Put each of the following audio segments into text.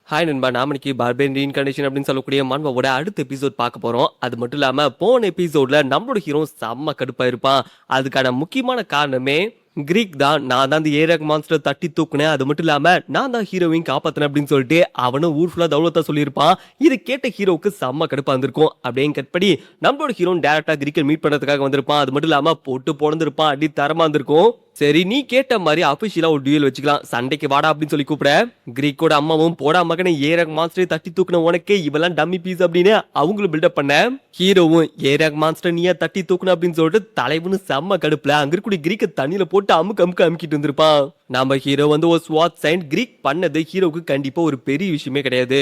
Hi நண்பா, நாம பார்பேன் reincarnation அப்படின்னு சொல்லக்கூடிய மன்வாவோட அடுத்த எபிசோட் பார்க்க போறோம். அது மட்டும் இல்லாம போன எபிசோட்ல நம்மளோட ஹீரோ செம்ம கடுப்பா இருப்பான். அதுக்கான முக்கியமான காரணமே கிரீக் தான். நான் தான் அந்த ஏரியாக் மான்ஸ்டர் தட்டி தூக்குனேன், அது மட்டும் இல்லாம நான் தான் ஹீரோவையும் காப்பாத்தினேன் அப்படின்னு சொல்லிட்டு அவனும் ஊர் ஃபுல்லா தௌலத்தா சொல்லியிருப்பான். இது கேட்ட ஹீரோவுக்கு செம்ம கடுப்பா இருந்திருக்கும். அப்படியே கட்படி நம்மளோட ஹீரோ டேரக்டா கிரீக்கை மீட் பண்றதுக்காக வந்திருப்பான். அது மட்டும் இல்லாம போட்டு பொழந்திருப்பான், அடி தரமா இருந்திருக்கும். சரி, நீ கேட்ட மாதிரி அபிஷியலா ஒரு டியூல் வச்சுக்கலாம், சண்டைக்கு வாடா அப்படின்னு சொல்லி கூப்பிட கிரீக்கோட அம்மாவும் போடா மகனை ஏரியாக் மான்ஸ்டரை தட்டி தூக்குன உனக்கே இவெல்லாம் டம்மி பீஸ் அப்படின்னு அவங்களும் பில்டப் பண்ண ஹீரோவும் ஏரியாக் மான்ஸ்டர் நீயா தட்டி தூக்கணும் அப்படின்னு சொல்லிட்டு தலைவனு செம்ம கடுப்புல அங்க இருக்கக்கூடிய கிரீக்க தண்ணியில போட்டு அமுக்கிட்டு வந்திருப்பான். நம்ம ஹீரோ வந்து ஒரு ஸ்வாட் சைன் கிரீக் பண்ணது ஹீரோவுக்கு கண்டிப்பா ஒரு பெரிய விஷயமே கிடையாது.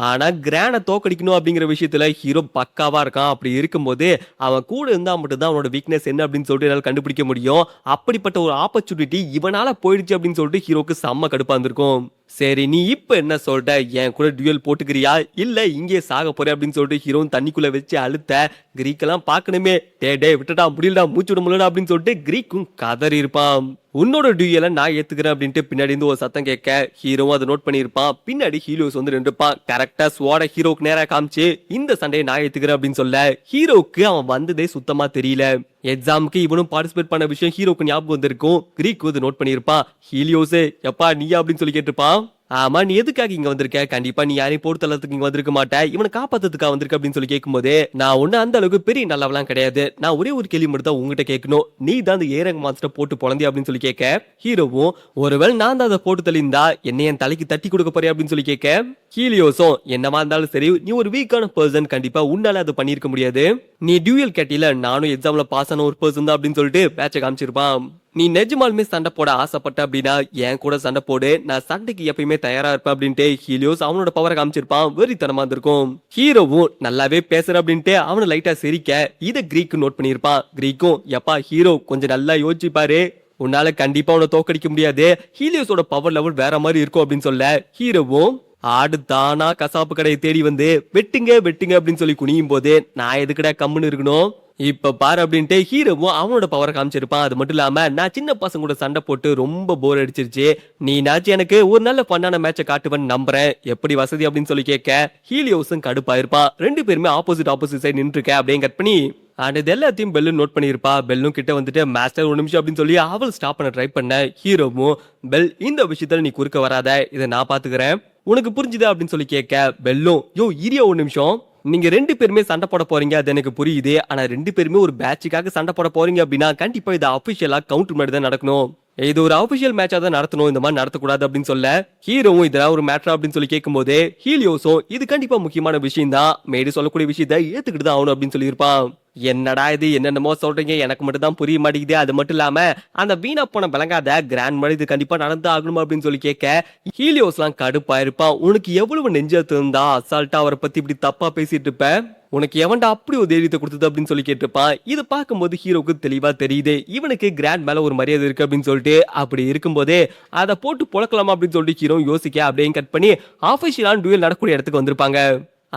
ஆனா கிரான தோக்கடிக்கணும் அப்படிங்கிற விஷயத்துல ஹீரோ பக்காவா இருக்கான். அப்படி இருக்கும்போது அவன் கூட இருந்தா மட்டும்தான் அவனோட வீக்னஸ் என்ன அப்படின்னு சொல்லிட்டு என்னால கண்டுபிடிக்க முடியும். அப்படிப்பட்ட ஒரு ஆப்பர்ச்சுனிட்டி இவனால போயிடுச்சு அப்படின்னு சொல்லிட்டு ஹீரோக்கு செம்ம கடுப்பா இருந்திருக்கும். சரி, நீ இப்ப என்ன சொல்ற, என் கூட டியூல் போட்டுக்கிறியா இல்ல இங்கே சாக போற அப்படின்னு சொல்லிட்டு ஹீரோ தண்ணிக்குள்ள வச்சு அழுத்த கிரீக் எல்லாம் பாக்கணுமே, டே விட்டுட்டா முடியலடா மூச்சு விட முடியல அப்படின்னு சொல்லிட்டு கிரீக்கும் கதறி இருப்பான். உன்னோட டியூல நான் ஏத்துக்கிறேன் அப்படின்ட்டு பின்னாடி இருந்து ஒரு சத்தம் கேட்க ஹீரோவும் அதை நோட் பண்ணிருப்பான். பின்னாடி ஹீரோஸ் வந்து நின்றுப்பான். கரெக்டா ஸ்வாட ஹீரோக்கு நேரா காமிச்சு இந்த சண்டையை நான் ஏத்துக்கிறேன் அப்படின்னு சொல்ல ஹீரோக்கு அவன் வந்ததே சுத்தமா தெரியல. எக்ஸாமுக்கு இவனும் பார்ட்டிசிபேட் பண்ண விஷயம் ஹீரோக்கு ஞாபகம் வந்திருக்கும். கிரீக் வந்து நோட் பண்ணிருப்பான். ஹீலியோஸே எப்பா நீயா அப்படின்னு சொல்லி கேட்டிருப்பான். ஆமா, நீ எதுக்காக இங்க வந்திருக்க, கண்டிப்பா நீ யாரையும் போட்டு தள்ளத்துக்கு இங்க வந்திருக்க மாட்டேன், இவனை காப்பாத்துறதுக்காக வந்திருக்க அப்படின்னு சொல்லி கேட்கும்போது நான் ஒண்ணு அந்த அளவுக்கு பெரிய நல்லவெல்லாம் கிடையாது, நான் ஒரே ஒரு கேள்வி மட்டும் தான் உங்ககிட்ட கேட்கணும், நீ தான் அந்த ஏரங் மான்ஸ்டர் போட்டு பொழந்தி அப்படின்னு சொல்லி கேட்க ஹீரோவும் ஒருவேளை நான் தான் அதை போட்டு தள்ளியிருந்தா என்னை என் தலைக்கு தட்டி கொடுக்க போறேன் அப்படின்னு சொல்லி கேட்க ஹீலியோஸும் என்னமா இருந்தாலும் சரி நீ ஒரு வீக்கான பர்சன், கண்டிப்பா உன்னால அதை பண்ணிருக்க முடியாது, நீ டியூயல் கேட்டில நானும் எக்ஸாம்ல பாஸ் ஆன ஒரு பர்சன் தான் அப்படின்னு சொல்லிட்டு பேட்ச காமிச்சிருப்பான். நீ நிஜமாலுமே சண்டை போட ஆசைப்பட்ட அப்படின்னா என் கூட சண்டை போடு, நான் சண்டைக்கு எப்பயுமே தயாரா இருப்பேன் அப்படின்ட்டு ஹீலியோஸ் அவனோட பவரை காமிச்சிருப்பான். வெறித்தனமா இருந்திருக்கும். ஹீரோவும் நல்லாவே பேசுற அப்படின்ட்டு அவனை லைட்டா சிரிக்க இதை கிரீக் நோட் பண்ணிருப்பான். கிரீக்கும் எப்பா ஹீரோ கொஞ்சம் நல்லா யோசிச்சு பாரு, உன்னால கண்டிப்பா அவனை தோக்கடிக்க முடியாது, ஹீலியோஸோட பவர் லெவல் வேற மாதிரி இருக்கும் அப்படின்னு சொல்ல ஹீரோவும் ஆடு தானா கசாப்பு கடையை தேடி வந்து வெட்டுங்க அப்படின்னு சொல்லி குனியும் போது நான் எதுக்கடா கம்முன்னு இருக்கணும், இப்ப பாரு அப்படின்ட்டு ஹீரோவும் அவனோட பவரை காமிச்சிருப்பான். அது மட்டும் இல்லாம நான் சின்ன பசங்க கூட சண்டை போட்டு ரொம்ப போர் அடிச்சிருச்சு, நீ நாச்சு எனக்கு ஒரு நல்ல பண்ணான மேட்சை காட்டுவேன்னு நம்புறேன், எப்படி வசதி அப்படின்னு சொல்லி கேட்க ஹீலியோஸும் கடுப்பாயிருப்பான். ரெண்டு பேருமே ஆப்போசிட் சைடு நின்று இருக்க அப்படியே கட் பண்ணி அண்ட் இது எல்லாத்தையும் பெல்லும் நோட் பண்ணிருப்பா. பெல்லும் கிட்ட வந்துட்டு மாஸ்டர் ஒரு நிமிஷம் அப்படின்னு சொல்லி அவள் ஸ்டாப் பண்ண ட்ரை பண்ண ஹீரோவும் பெல் இந்த விஷயத்துல நீ குறுக்க வராத, இதை நான் பாத்துக்கிறேன், உனக்கு புரிஞ்சுதா அப்படின்னு சொல்லி கேட்க பெல்லும் யோ இரியா ஒரு நிமிஷம், நீங்க ரெண்டு பேருமே சண்டை போட போறீங்க அது எனக்கு புரியுது, ஆனா ரெண்டு பேருமே ஒரு பேட்சுக்காக சண்டை போட போறீங்க அப்படின்னா கண்டிப்பா இது அபிஷியலா கவுண்டர் மாதிரி தான் நடக்கணும், இது ஒரு அபிஷியல் மேட்சா தான் நடத்தணும், இந்த மாதிரி நடத்தக்கூடாது அப்படின்னு சொல்ல ஹீரோவும் இதெல்லாம் ஒரு மேட்டர் அப்படின்னு சொல்லி கேட்கும்போது ஹீலியோஸும் இது கண்டிப்பா முக்கியமான விஷயம் தான், மேடு சொல்லக்கூடிய விஷயத்த ஏத்துக்கிட்டு தான் ஆகணும் அப்படின்னு சொல்லியிருப்பான். என்னடா இது என்னென்னமோ சொல்றீங்க, எனக்கு மட்டும் தான் புரிய மாட்டேங்குது, அது மட்டும் இல்லாம அந்த வீணா போன விளங்காத கிராண்ட் மாதிரி இது கண்டிப்பா நடந்து ஆகணும் அப்படின்னு சொல்லி கேட்க ஹீலியோஸ்லாம் கடுப்பா இருப்பான். உனக்கு எவ்வளவு நெஞ்சத்து இருந்தா அசால்ட்டா அவரை பத்தி இப்படி தப்பா பேசிட்டு இருப்ப, உனக்கு எவன்டா அப்படி ஒரு தைரியத்தை கொடுத்தது அப்படின்னு சொல்லி கேட்டிருப்பான். இது பார்க்கும்போது ஹீரோக்கு தெளிவா தெரியுது இவனுக்கு கிராண்ட் மேல ஒரு மரியாதை இருக்கு அப்படின்னு சொல்லிட்டு, அப்படி இருக்கும்போதே அதை போட்டு புழக்கலாமா அப்படின்னு சொல்லிட்டு ஹீரோ யோசிக்க அப்படியே கட் பண்ணி ஆஃபிஷியலான டூயல் நடக்கூடிய இடத்துக்கு வந்திருப்பாங்க.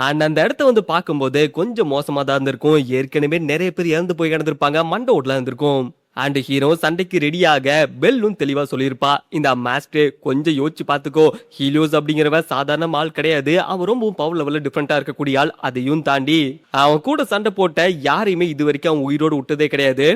அந்த இடத்த வந்து பார்க்கும்போது கொஞ்சம் மோசமா தான் இருந்திருக்கும், ஏற்கனவே நிறைய பேர் இறந்து போய் கிடந்திருப்பாங்க, மண்டை ஓட்டலாம் இருந்திருக்கும். அண்ட் ஹீரோ சண்டைக்கு ரெடியாக பெல்லும் தெளிவா சொல்லியிருப்பா, இந்த மாஸ்டர் கொஞ்சம் யோசிச்சு பாத்துக்கோ, ஹீலியோஸ் அப்படிங்கிறவ சாதாரண ஆள் கிடையாது, அவன் ரொம்பவும் பவர் லெவல்ல டிஃபரெண்டா இருக்கக்கூடிய ஆள், அதையும் தாண்டி அவன் கூட சண்டை போட்ட யாரையுமே இது வரைக்கும் அவன் உயிரோடு விட்டதே கிடையாது,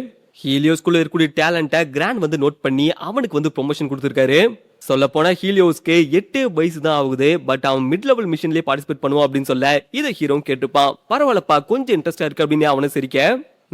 ஹீலியோஸ்குள்ள இருக்கக்கூடிய டேலண்ட்டை கிராண்ட் வந்து நோட் பண்ணி அவனுக்கு வந்து ப்ரொமோஷன் கொடுத்திருக்காரு. சொல்ல போனா ஹீலியோஸ்க்கு 8 வயசு தான் ஆகுது, பட் அவன் மிட் லெவல் மிஷன்லயே பார்ட்டிசிபேட் பண்ணுவான் அப்படின்னு சொல்ல இதை ஹீரோ கேட்டுப்பான். பரவாயில்லப்பா கொஞ்சம் இன்ட்ரெஸ்டா இருக்கு அப்படின்னு அவனை சிரிக்க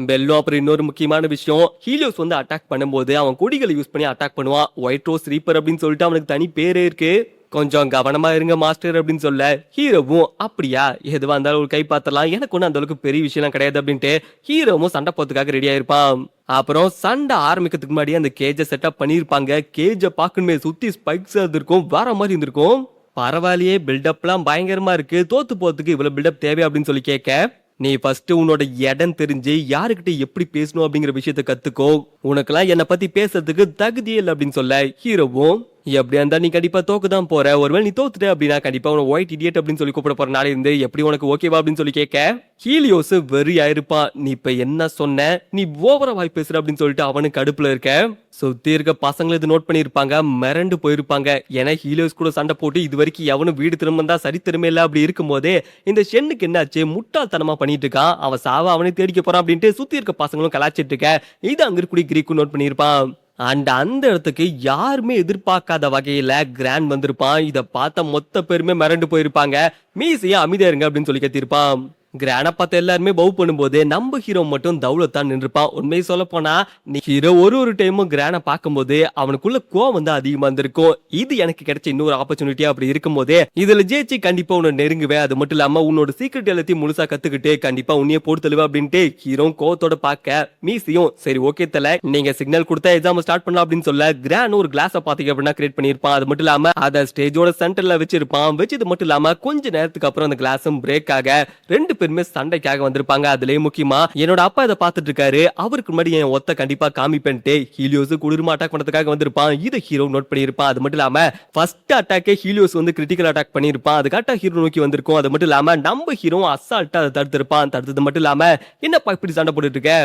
பெல்லும் அப்புறம் இன்னொரு முக்கியமான விஷயம், ஹீலியோஸ் வந்து அட்டாக் பண்ணும்போது அவன் கொடிகளை யூஸ் பண்ணி அட்டாக் பண்ணுவான், ஒயிட் ரோஸ் ரீப்பர் அப்படின்னு சொல்லிட்டு அவனுக்கு தனி பேரே இருக்கு, கொஞ்சம் கவனமா இருங்க மாஸ்டர் அப்படின்னு சொல்ல ஹீரோவும் அப்படியா எதுவா இருந்தாலும் ஒரு கை பார்த்தலாம், எனக்கு ஒண்ணு அந்த அளவுக்கு பெரிய விஷயம் கிடையாது அப்படின்ட்டு ஹீரோவும் சண்டை போறதுக்காக ரெடியா இருப்பான். அப்புறம் சண்டை ஆரம்பிக்கிறதுக்கு முன்னாடி அந்த கேஜை செட்டப் பண்ணிருப்பாங்க. கேஜை பார்க்கணுமே சுத்தி ஸ்பைக்ஸ் இருந்திருக்கும், வேற மாதிரி இருந்திருக்கும், பரவாயில்லையே பில்டப்லாம் பயங்கரமா இருக்கு, தோத்து போறதுக்கு இவ்வளவு பில்டப் தேவை அப்படின்னு சொல்லி கேட்க நீ ஃபர்ஸ்ட் உன்னோட இடம் தெரிஞ்சு யாருக்கிட்ட எப்படி பேசணும் அப்படிங்கிற விஷயத்த கத்துக்கோ, உனக்கெல்லாம் என்னை பத்தி பேசுறதுக்கு தகுதியே இல்லை அப்படின்னு சொல்ல ஹீரோவும் எப்படியா இருந்தா நீ கண்டிப்பா தோக்க தான் போற. ஒருவேளை நீ தோத்துட்ட அப்படின்னா கண்டிப்பா உன ஒயிட் இடியட் அப்படின்னு சொல்லி கூப்பிட போற நாளே இருந்து எப்படி உனக்கு ஓகேவா அப்படின்னு சொல்லி கேட்க ஹீலியோஸ் வெறியா இருப்பான். நீ இப்ப என்ன சொன்ன, நீ ஓவரா வாய் பேசுற அப்படின்னு சொல்லிட்டு அவனுக்கு கடுப்புல இருக்க. சுத்தி இருக்க பசங்களை இது நோட் பண்ணிருப்பாங்க, மிரண்டு போயிருப்பாங்க. ஏன்னா ஹீலியோஸ் கூட சண்டை போட்டு இது வரைக்கும் எவனும் வீடு திரும்ப சரித்திரமே இல்ல. அப்படி இருக்கும் போதே இந்த ஷென்னுக்கு என்னாச்சு, முட்டாள்தனமா பண்ணிட்டு இருக்கான், அவன் சாவ அவனை தேடிக்க போறான் அப்படின்ட்டு சுத்தி இருக்க பசங்களும் கலாச்சிட்டு இருக்க. இது அங்க இருக்கக்கூடிய கிரீக்கும் நோட் பண்ணிருப்பான். அந்த இடத்துக்கு யாருமே எதிர்பார்க்காத வகையில கிராண்ட் வந்திருப்பான். இத பார்த்த மொத்த பேருமே மிரண்டு போயிருப்பாங்க. மீசியா அமைதியா இருங்க அப்படின்னு சொல்லி கத்திருப்பான். கிரான பார்த்த எல்லாருமே பவ் பண்ணும்போது நம்ம ஹீரோ மட்டும் தௌலத்தான் நின்றுப்பான். உண்மையை சொல்ல போனா நீ ஹீரோ ஒரு டைமும் கிரான பார்க்கும்போது அவனுக்குள்ள கோவம் வந்து அதிகமா இருந்திருக்கும். இது எனக்கு கிடைச்ச இன்னொரு ஆப்பர்ச்சுனிட்டியா அப்படி இருக்கும்போது இதுல ஜெயிச்சு கண்டிப்பா உன்னை நெருங்குவேன். அது மட்டும் இல்லாம உன்னோட சீக்கிரட் எல்லாத்தையும் முழுசா கத்துக்கிட்டு கண்டிப்பா உன்னையே போட்டு தருவேன் அப்படின்ட்டு ஹீரோ கோவத்தோட பார்க்க மீசியும் சரி ஓகே தல நீங்க சிக்னல் கொடுத்தா எக்ஸாம் ஸ்டார்ட் பண்ணலாம் அப்படின்னு சொல்ல கிரான் ஒரு கிளாஸ பாத்தீங்க அப்படின்னா கிரியேட் பண்ணிருப்பான். அது மட்டும் இல்லாம அத ஸ்டேஜோட சென்டர்ல வச்சிருப்பான். வச்சது மட்டும் இல்லாம கொஞ்ச நேரத்துக்கு அப்புறம் அந்த கிளாஸும் பிரேக் ஆக ரெண்டு பேருமே சண்டைக்காக வந்திருப்பாங்க. அதுலயே முக்கியமா என்னோட அப்பா இதை பார்த்துட்டு இருக்காரு, அவருக்கு முன்னாடி என் ஒத்த கண்டிப்பா காமிப்பேன்ட்டு ஹீலியோஸ் குளிர்மா அட்டாக் பண்ணதுக்காக வந்திருப்பான். இதை ஹீரோ நோட் பண்ணிருப்பான். அது மட்டும் இல்லாம ஃபர்ஸ்ட் அட்டாக்கே ஹீலியோஸ் வந்து கிரிட்டிக்கல் அட்டாக் பண்ணிருப்பான். அது கரெக்டா ஹீரோ நோக்கி வந்திருக்கும். அது மட்டும் இல்லாம நம்ம ஹீரோ அசால்ட்டா அதை தடுத்திருப்பான். தடுத்தது மட்டும் இல்லாம என்னப்பா இப்படி சண்டை போட்டுட்டு இருக்க,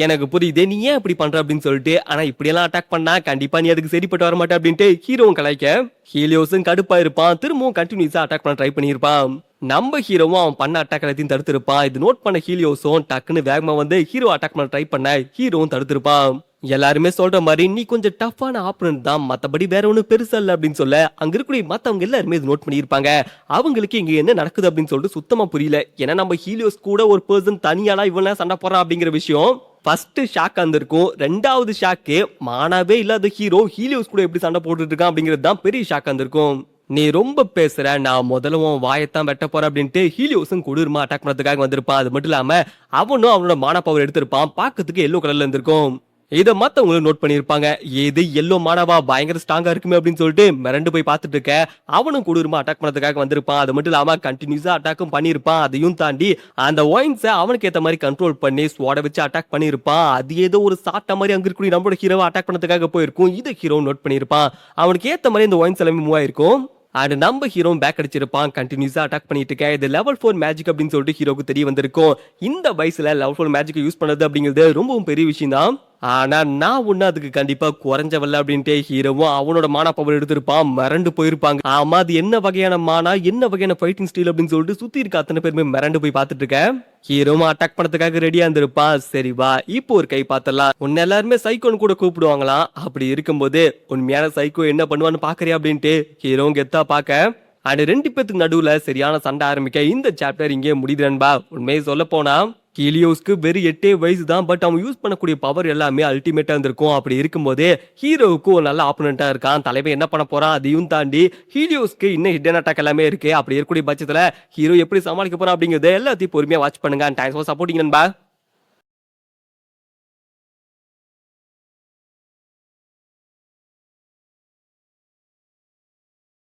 எனக்கு புரியுது நீ ஏன் இப்படி பண்ற அப்படின்னு சொல்லிட்டு, ஆனா இப்படி எல்லாம் அட்டாக் பண்ணா கண்டிப்பா நீ அதுக்கு சரிப்பட்டு வர மாட்டே அப்படின்ட்டு ஹீரோவும் கலாய்க்க ஹீலியோஸும் கடுப்பா இருப்பான். திரும்பவும் கண்டினியூஸா அட்டாக் பண்ண ட்ரை பண்ணிருப்பான். நம்ம ஹீரோவும் அவன் பண்ண அட்டாக் எல்லாத்தையும் தடுத்திருப்பான். இது நோட் பண்ண ஹீலியோஸும் டக்குன்னு வேகமா வந்து ஹீரோ அட்டாக் பண்ண ட்ரை பண்ண ஹீரோவும் தடுத்திருப்பான். எல்லாருமே சொல்ற மாதிரி நீ கொஞ்சம் டஃப்பான ஆப்பனன்ட் தான், மத்தபடி வேற ஒன்னும் பெருசா இல்ல அப்படின்னு சொல்ல அங்க இருக்கக்கூடிய மத்தவங்க எல்லாருமே இது நோட் பண்ணிருப்பாங்க. அவங்களுக்கு இங்க என்ன நடக்குது அப்படின்னு சொல்லிட்டு சுத்தமா புரியல. ஏன்னா நம்ம ஹீலியோஸ் கூட ஒரு பர்சன் தனியாலா இவன் சண்டை போறான் அப்படிங்கிற விஷயம் ஃபர்ஸ்ட் ஷாக் வந்திருக்கும். ரெண்டாவது ஷாக்கு மானாவே இல்லாத ஹீரோ ஹீலியோஸ் கூட எப்படி சண்டை போட்டுட்டு இருக்கான் அப்படிங்கிறது தான் பெரிய ஷாக் வந்திருக்கும். நீ ரொம்ப பேசுற, நான் முதல்ல உன் வாயத்தான் வெட்ட போறேன் அப்படின்ட்டு ஹீலியோஸும் கொடூரமா அட்டாக் பண்ணதுக்காக வந்திருப்பான். அது மட்டும் இல்லாம அவனும் அவனோட மான பவர் எடுத்திருப்பான். பாக்கிறதுக்கு எல்லோ கலர்ல இருந்திருக்கும். இதை மத்தவங்களும் நோட் பண்ணிருப்பாங்க. ஏது எல்லோ மானவா பயங்கர ஸ்ட்ராங்கா இருக்குமே அப்படின்னு சொல்லிட்டு மிரண்டு போய் பார்த்துட்டு இருக்க. அவனும் கொடூரமா அட்டாக் பண்ணதுக்காக வந்திருப்பான். அது மட்டும் இல்லாம கண்டினியூஸா அட்டாக்கும் பண்ணிருப்பான். அதையும் தாண்டி அந்த ஒயின்ஸை அவனுக்கு ஏத்த மாதிரி கண்ட்ரோல் பண்ணி ஸ்வாட வச்சு அட்டாக் பண்ணிருப்பான். அது ஏதோ ஒரு சாட்ட மாதிரி அங்க இருக்கக்கூடிய நம்மளோட ஹீரோவை அட்டாக் பண்ணதுக்காக போயிருக்கும். இதை ஹீரோ நோட் பண்ணிருப்பான். அவனுக்கு ஏத்த மாதிரி இந்த ஒயின்ஸ் எல்லாமே மூவ் ஆயிருக்கும். அண்ட் நம்ம ஹீரோ பேக் அடிச்சிருப்பான். கண்டினியூஸா அட்டாக் பண்ணிட்டு இருக்க. இது லெவல் 4 மேஜிக் அப்படின்னு சொல்லிட்டு ஹீரோக்கு தெரிய வந்திருக்கும். இந்த வயசுல லெவல் 4 மேஜிக் யூஸ் பண்ணது அப்படிங்கிறது ரொம்பவும் பெரிய விஷயம் தான். ஆனா நான் ஒண்ணு அதுக்கு கண்டிப்பா குறைஞ்சவல்ல அப்படின்ட்டு ஹீரோவும் அவனோட மானா பவர் எடுத்திருப்பான். மிரண்டு போயிருப்பாங்க. ஆமா அது என்ன வகையான மானா, என்ன வகையான ஃபைட்டிங் ஸ்டைல் அப்படின்னு சொல்லிட்டு சுத்தி இருக்க அத்தனை பேருமே மிரண்டு போய் பார்த்துட்டு இருக்க. ஹீரோவும் அட்டாக் பண்ணதுக்காக ரெடியா இருந்திருப்பான். சரி வா இப்போ ஒரு கை பார்த்தலாம். உன்ன எல்லாருமே சைக்கோன்னு கூட கூப்பிடுவாங்களாம். அப்படி இருக்கும்போது உண்மையான சைக்கோ என்ன பண்ணுவான்னு பாக்குறியா அப்படின்ட்டு ஹீரோவும் கெத்தா பாக்க அண்ட் ரெண்டு பேத்துக்கு நடுவுல சரியான சண்டை ஆரம்பிக்க இந்த சாப்டர் இங்கே முடியுது நண்பா. உண்மையை சொல்ல போனா ஹீலியோஸ்க்கு வெறும் 8 வயசு தான். பட் அவன் யூஸ் பண்ணக்கூடிய பவர் எல்லாமே அல்டிமேட்டா இருந்திருக்கும். அப்படி இருக்கும்போதே ஹீரோவுக்கு ஒரு நல்ல ஆப்போனண்டா இருக்கான். தலைவன் என்ன பண்ண போறான் அதையும் தாண்டி ஹீலியோஸ்க்கு இன்னும் ஹிடன் அட்டாக் எல்லாமே இருக்கு. அப்படி இருக்கக்கூடிய பட்சத்துல ஹீரோ எப்படி சமாளிக்க போறான் அப்படிங்கறத எல்லாத்தையும் பொறுமையா வாட்ச் பண்ணுங்க. தேங்க்ஸ் ஃபார் சப்போர்ட்டிங் நண்பா.